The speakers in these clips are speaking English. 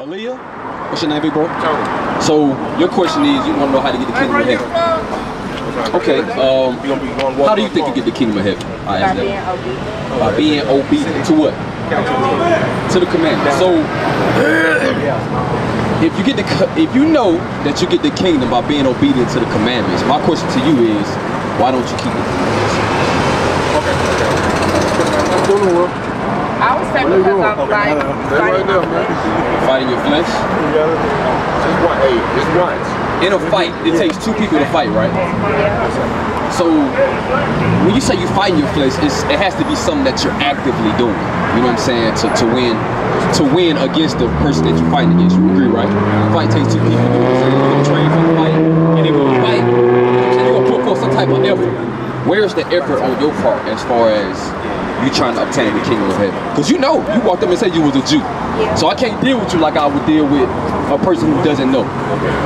Aaliyah? What's your name, big bro? So, your question is, you want to know how to get the kingdom of heaven. Okay, how do you think you get the kingdom of heaven? I asked that. By being obedient to what? To the commandments. So, if you know that you get the kingdom by being obedient to the commandments, my question to you is, why don't you keep it? I would say because I'm like fighting your flesh. Just once. In a fight, it takes two people to fight, right? So when you say you fighting your flesh, it has to be something that you're actively doing. You know what I'm saying? To win against the person that you're fighting against. You agree, right? Fight takes two people. You know what I'm saying? You're gonna train for the fight, and they're gonna fight. You know what I'm saying? You're gonna put forth some type of effort. Where's the effort on your part as far as you trying to obtain the kingdom of heaven? Because you know, you walked up and said you was a Jew. So I can't deal with you like I would deal with a person who doesn't know.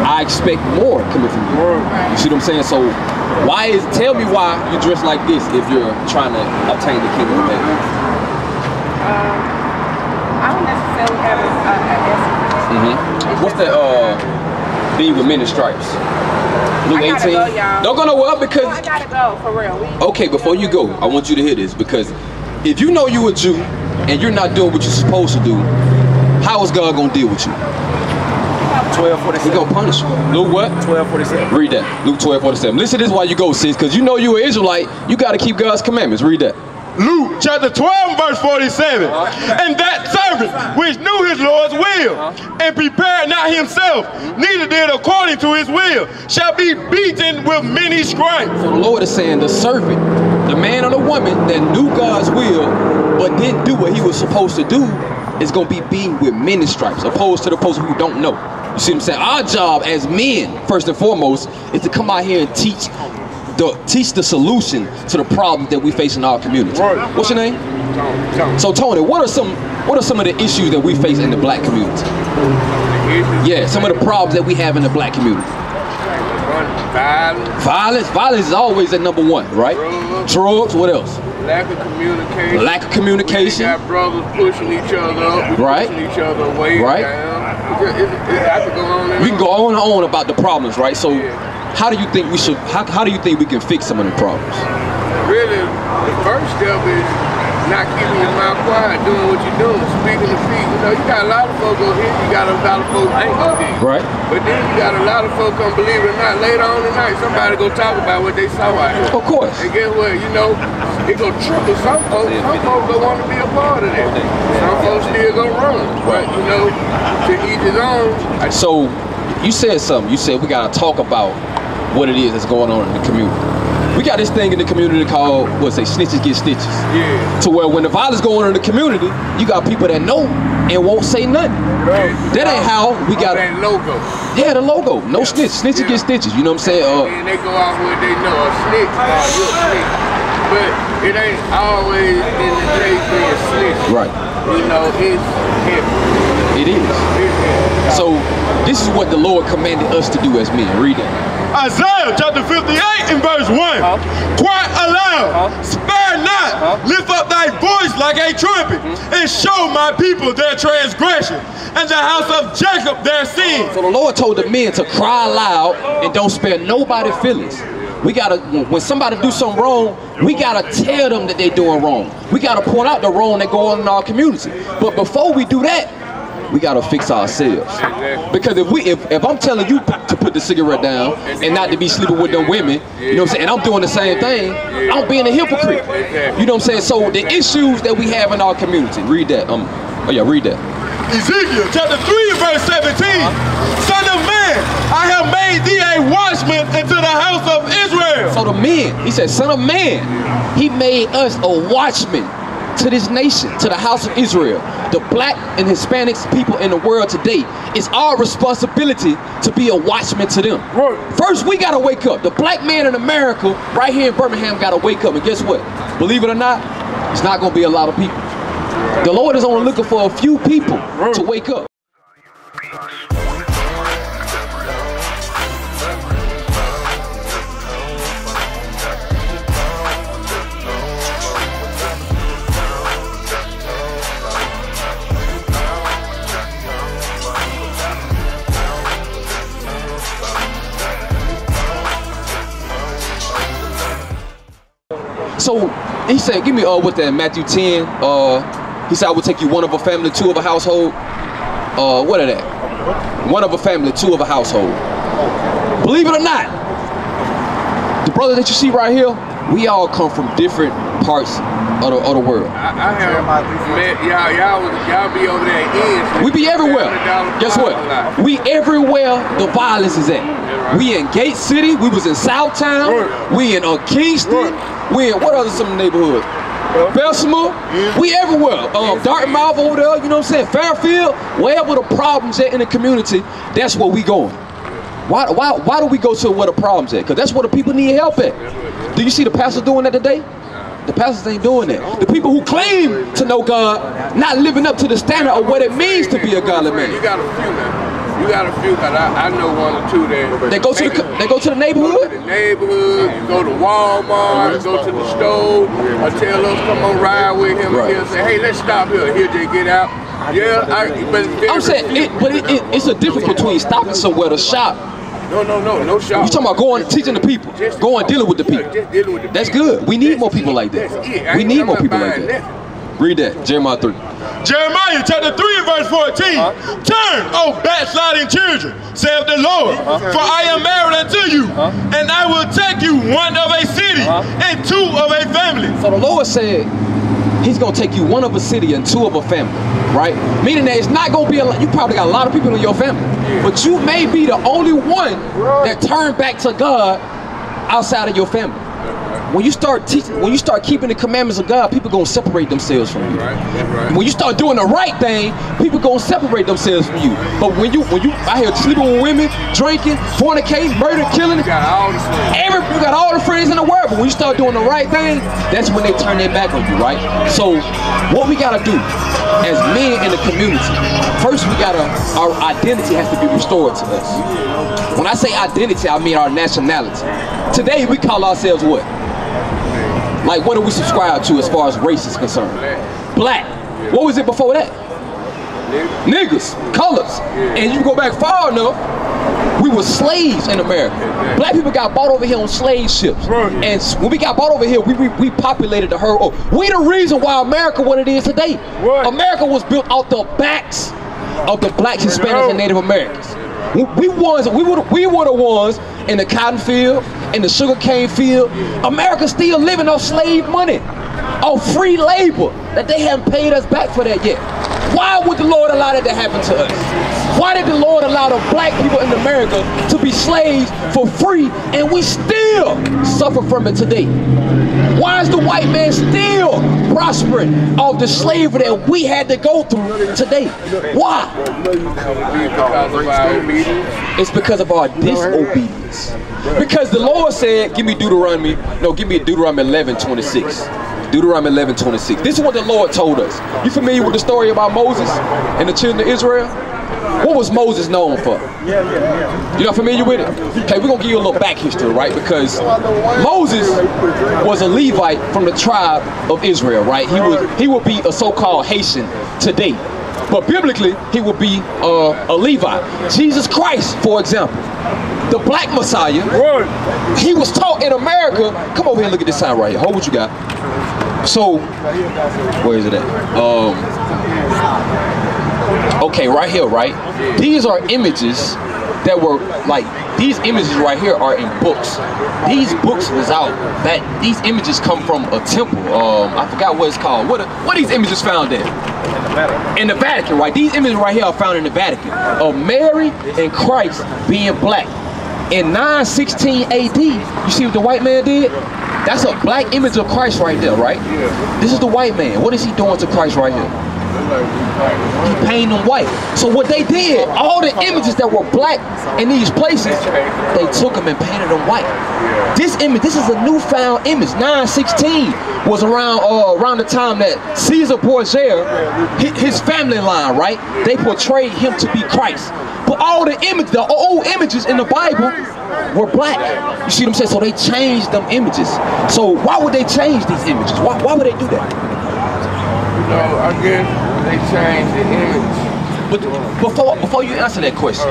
I expect more coming from you. You see what I'm saying? So tell me why you dress like this if you're trying to obtain the kingdom of heaven. I don't necessarily have an essence. What's the thing with men in stripes? Luke 18. Go, don't go nowhere because I gotta go for real. Okay, before you go, I want you to hear this, because if you know you're a Jew and you're not doing what you're supposed to do, how is God gonna deal with you? 12:47. He gonna punish you. Luke what? 12:47. Read that. Luke 12:47. Listen, this is why you go, sis, because you know you're an Israelite. You gotta keep God's commandments. Read that. Luke chapter 12 verse 47. And that servant which knew his Lord's will and prepared not himself, neither did according to his will, shall be beaten with many stripes. So the Lord is saying the servant, the man or the woman that knew God's will but didn't do what he was supposed to do, is going to be beaten with many stripes, opposed to the person who don't know. You see what I'm saying? Our job as men, first and foremost, is to come out here and teach the solution to the problems that we face in our community. What's your name? Tony. So Tony, what are some of the issues that we face in the black community? Yeah, some of the problems that we have in the black community. Violence is always at number one, right? Drugs, what else? Lack of communication. Lack of communication. We got brothers pushing each other up, pushing each other away. I could go on and we can go on and on about the problems, right? So how do you think we should, how do you think we can fix some of the problems? Really, the first step is not keeping your mouth quiet, doing what you're doing, speaking to people. You know, you got a lot of folks go here, you got a lot of folks ain't gonna hear. Right. But then you got a lot of folks gonna believe it or not, later on tonight, somebody gonna talk about what they saw out here. Of course. And guess what, you know, it gonna trickle some folks gonna want to be a part of that. Some folks still gonna run. But, you know, to each his own. So, you said something. You said we gotta talk about what it is that's going on in the community. We got this thing in the community called, snitches get stitches. Yeah. To where when the violence going on in the community, you got people that know and won't say nothing. Right. That ain't how we got that logo. Yeah, the logo. No snitch. Snitches get stitches. You know what I'm saying? And they go off where they know a snitch. You're a snitch. But it ain't always in the case being a snitch. Right. You know, it's heavy. It is. It's heavy. So this is what the Lord commanded us to do as men. Read it. Isaiah chapter 58 and verse 1. Cry aloud, spare not, lift up thy voice like a trumpet, and show my people their transgression, and the house of Jacob their sins. So the Lord told the men to cry loud and don't spare nobody's feelings. We gotta, when somebody do something wrong, we gotta tell them that they're doing wrong. We gotta point out the wrong that go on in our community. But before we do that, we gotta fix ourselves. Because if I'm telling you to put the cigarette down and not to be sleeping with them women, you know what I'm saying, and I'm doing the same thing, I'm being a hypocrite. You know what I'm saying? So the issues that we have in our community, read that. Read that. Ezekiel chapter 3 verse 17. Son of man, I have made thee a watchman into the house of Israel. So the men, he said, son of man, he made us a watchman to this nation, to the house of Israel. The black and Hispanics people in the world today, it's our responsibility to be a watchman to them. First, we gotta wake up. The black man in America, right here in Birmingham, gotta wake up. And guess what? Believe it or not, it's not gonna be a lot of people. The Lord is only looking for a few people to wake up. So he said, give me what's that, Matthew 10. He said, I will take you one of a family, two of a household. What are that? One of a family, two of a household. Believe it or not, the brother that you see right here, we all come from different parts of the world. I have met y'all be over there in. We be everywhere. Guess what? We everywhere the violence is at. We in Gate City. We was in Southtown. We in Kingston. We in what other some neighborhoods? Bessemer. We everywhere. Dartmouth over there. You know what I'm saying? Fairfield. Wherever the problems at in the community, that's where we going. Why do we go to where the problems at? Because that's where the people need help at. Do you see the pastors doing that today? The pastors ain't doing that. The people who claim to know God, not living up to the standard of what it means to be a godly man. You got a few now. You got a few, cause I know one or two that they go to the neighborhood. Go to the neighborhood, go to Walmart, go to the store, or tell us come on ride with him, and he'll say, hey, let's stop here. He'll just get out. Yeah, but I'm saying, it's a difference between stopping somewhere to shop. No shop. You talking about going teaching the people, going dealing with the people. Just dealing with the That's people. good. We need more people like that. We need more people like that. Read that, Jeremiah 3. Jeremiah chapter 3 and verse 14. Turn, O backsliding children, saith the Lord, for I am married unto you, and I will take you one of a city and two of a family. So the Lord said, he's going to take you one of a city and two of a family, right? Meaning that it's not going to be you probably got a lot of people in your family, but you may be the only one that turned back to God outside of your family. When you start teaching, when you start keeping the commandments of God, people gonna separate themselves from you. When you start doing the right thing, people gonna separate themselves from you. But when you out here sleeping with women, drinking, fornicating, murder, killing, you got all the friends in the world. But when you start doing the right thing, that's when they turn their back on you, right? So what we gotta do as men in the community, first our identity has to be restored to us. When I say identity, I mean our nationality. Today we call ourselves what? Like, what do we subscribe to as far as race is concerned? Black. What was it before that? Niggas, colors. And you go back far enough, we were slaves in America. Black people got bought over here on slave ships. And when we got bought over here, we populated the whole. We the reason why America what it is today. America was built off the backs of the blacks, Hispanics, and Native Americans. We were the ones in the cotton field, in the sugar cane field. America still living off slave money, off free labor that they haven't paid us back for that yet. Why would the Lord allow that to happen to us? Why did the Lord allow the black people in America to be slaves for free and we still suffer from it today? Why is the white man still prospering off the slavery that we had to go through today? Why? It's because of our disobedience. Because the Lord said, give me Deuteronomy 11:26. Deuteronomy 11:26. This is what the Lord told us. You familiar with the story about Moses and the children of Israel? What was Moses known for? You're not familiar with it? Okay, we're going to give you a little back history, right? Because Moses was a Levite from the tribe of Israel, right? He would be a so-called Haitian today. But biblically, he would be a Levite. Jesus Christ, for example, the black Messiah, he was taught in America. Come over here and look at this sign right here. Hold what you got. So, where is it at? Okay, right here, right? These are images that were like, these images right here are in books. These books was out, these images come from a temple. I forgot what it's called. What are these images found in? In the Vatican, right? These images right here are found in the Vatican of Mary and Christ being black. In 916 AD, you see what the white man did? That's a black image of Christ right there, right? This is the white man. What is he doing to Christ right here? He painted them white. So what they did, all the images that were black in these places, they took them and painted them white. This image, this is a newfound image. 916 was around the time that Caesar Borgia, his family line, right? They portrayed him to be Christ. But all the images, the old images in the Bible were black. You see what I'm saying? So they changed them images. So why would they change these images? Why would they do that? You know, I guess they changed the image. But before you answer that question,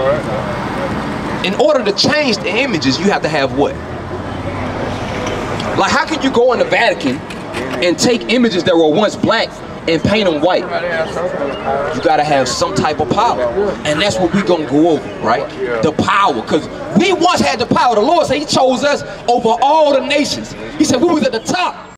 in order to change the images, you have to have what? Like, how can you go in the Vatican and take images that were once black and paint them white. You gotta have some type of power. And that's what we gonna go over, right? The power, because we once had the power. The Lord said he chose us over all the nations. He said we was at the top.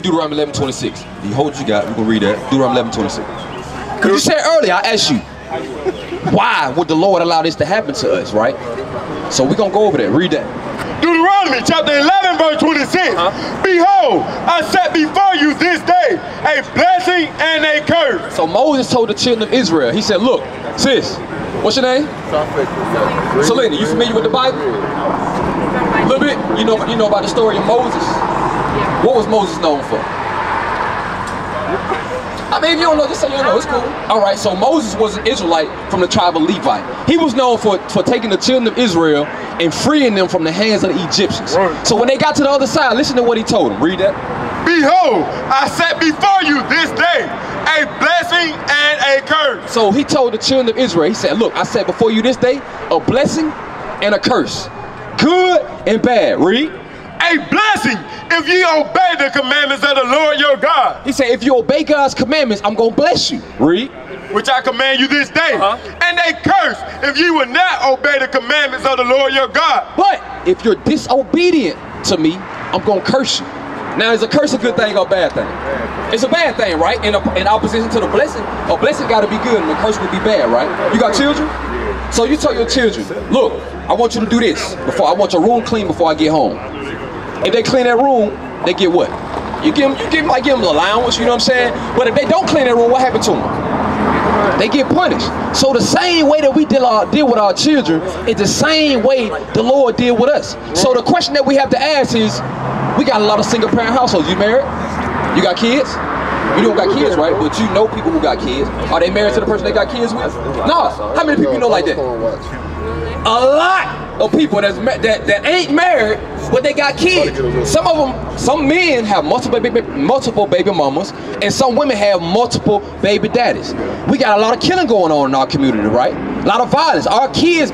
Deuteronomy 11:26. You hold what you got. We're gonna read that. Deuteronomy 11:26. Because you said earlier, I asked you, why would the Lord allow this to happen to us, right? So we're gonna go over that. Read that. Deuteronomy chapter 11 verse 26. Behold, I set before you this day a blessing and a curse. So Moses told the children of Israel, he said, look, sis, what's your name? Selena, you familiar with the Bible? A little bit? You know about the story of Moses? What was Moses known for? I mean, if you don't know, just say you don't know, it's cool. All right, so Moses was an Israelite from the tribe of Levi. He was known for taking the children of Israel and freeing them from the hands of the Egyptians. So when they got to the other side, listen to what he told them. Read that. Behold, I set before you this day a blessing and a curse. So he told the children of Israel, he said, look, I set before you this day a blessing and a curse. Good and bad. Read. A blessing if ye obey the commandments of the Lord your God. He said, if you obey God's commandments, I'm going to bless you. Read. Which I command you this day. And a curse if ye will not obey the commandments of the Lord your God. But if you're disobedient to me, I'm going to curse you. Now, is a curse a good thing or a bad thing? It's a bad thing, right? In opposition to the blessing, a blessing got to be good and a curse would be bad, right? You got children? So you tell your children, look, I want you to do this. I want your room clean before I get home. If they clean that room, they get what? You might give them an allowance, you know what I'm saying? But if they don't clean that room, what happened to them? They get punished. So the same way that we deal with our children is the same way the Lord did with us. So the question that we have to ask is, we got a lot of single parent households. You married? You got kids? You don't got kids, right? But you know people who got kids. Are they married to the person they got kids with? No. How many people you know like that? A lot of people that ain't married, but they got kids. Some men have multiple baby mamas, and some women have multiple baby daddies. We got a lot of killing going on in our community, right? A lot of violence. Our kids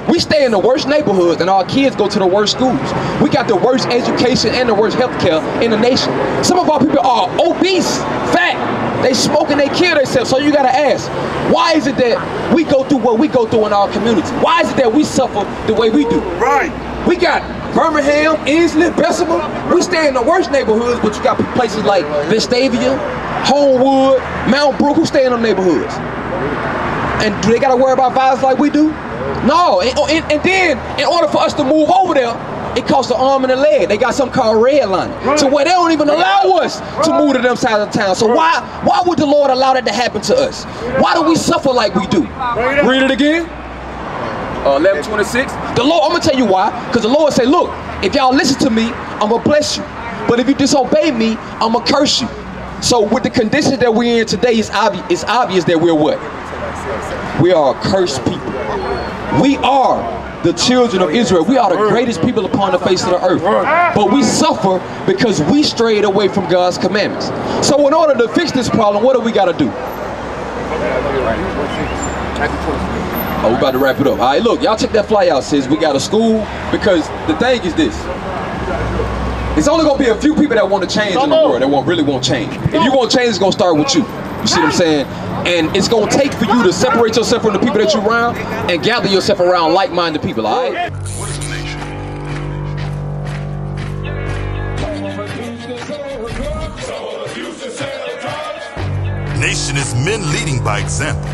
we stay in the worst neighborhoods, and our kids go to the worst schools. We got the worst education and the worst healthcare in the nation. Some of our people are obese, fat. They smoke and they kill themselves. So you gotta ask, why is it that we go through what we go through in our community? Why is it that we suffer the way we do? Right. We got Birmingham, Inslee, Bessemer. We stay in the worst neighborhoods, but you got places like Vestavia, Homewood, Mount Brook, who stay in them neighborhoods. And do they gotta worry about violence like we do? No, and then in order for us to move over there, it costs an arm and a leg. They got something called redlining. So where they don't even allow us to move to them sides of town. So why would the Lord allow that to happen to us? Why do we suffer like we do? Read it again. 11:26. The Lord, I'm gonna tell you why. Because the Lord said, look, if y'all listen to me, I'm gonna bless you. But if you disobey me, I'm gonna curse you. So with the conditions that we're in today, it's obvious that we're what? We are a cursed people. We are the children of Israel. We are the greatest people upon the face of the earth. But we suffer because we strayed away from God's commandments. So in order to fix this problem, what do we got to do? Oh, we're about to wrap it up. All right, look, y'all check that fly out, sis. We got a school, because the thing is this. It's only going to be a few people that want to change in the world, that really want change. If you want change, it's going to start with you. You see what I'm saying? And it's going to take for you to separate yourself from the people that you're around and gather yourself around like-minded people, all right? What is the nation? Nation is men leading by example.